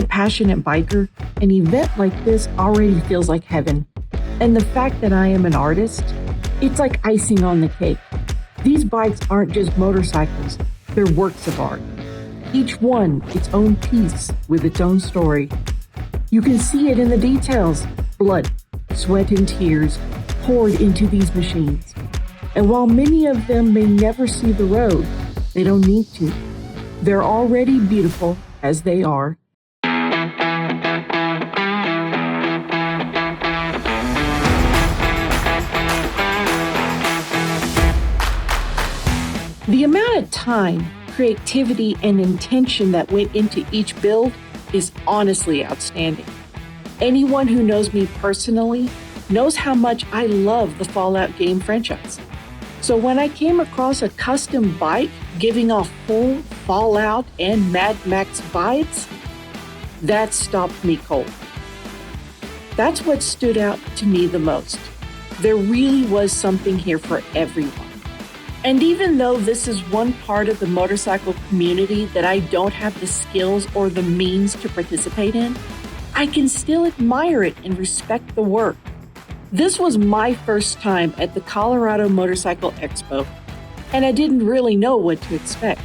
a passionate biker, an event like this already feels like heaven. And the fact that I am an artist, it's like icing on the cake. These bikes aren't just motorcycles, they're works of art. Each one its own piece with its own story. You can see it in the details, blood, sweat, and tears poured into these machines. And while many of them may never see the road, they don't need to. They're already beautiful as they are. The amount of time, creativity, and intention that went into each build is honestly outstanding. Anyone who knows me personally knows how much I love the Fallout game franchise. So when I came across a custom bike giving off full Fallout and Mad Max vibes, that stopped me cold. That's what stood out to me the most. There really was something here for everyone. And even though this is one part of the motorcycle community that I don't have the skills or the means to participate in, I can still admire it and respect the work. This was my first time at the Colorado Motorcycle Expo, and I didn't really know what to expect.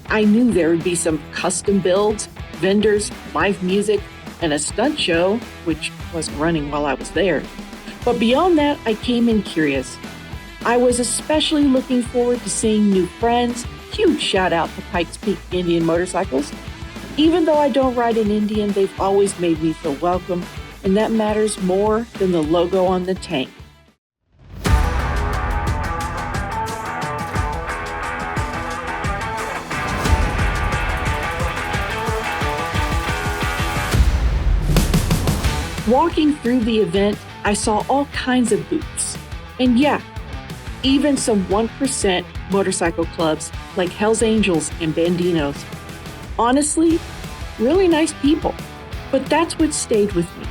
I knew there would be some custom builds, vendors, live music, and a stunt show, which wasn't running while I was there. But beyond that, I came in curious. I was especially looking forward to seeing new friends. Huge shout out to Pikes Peak Indian Motorcycles. Even though I don't ride an Indian, they've always made me feel welcome, and that matters more than the logo on the tank. Walking through the event, I saw all kinds of booths. And yeah, even some 1% motorcycle clubs like Hell's Angels and Bandinos. Honestly, really nice people. But that's what stayed with me.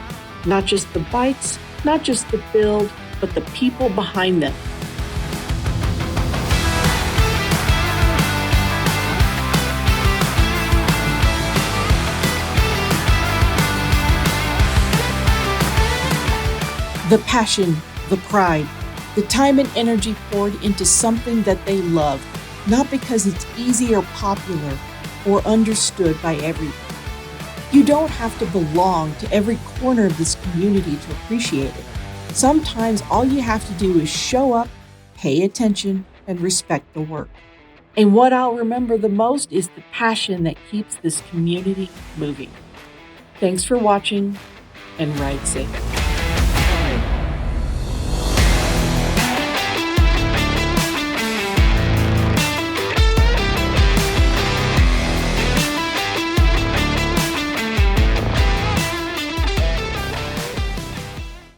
Not just the bikes, not just the build, but the people behind them. The passion, the pride, the time and energy poured into something that they love, not because it's easy or popular or understood by everyone. You don't have to belong to every corner of this community to appreciate it. Sometimes all you have to do is show up, pay attention, and respect the work. And what I'll remember the most is the passion that keeps this community moving. Thanks for watching, and ride safe.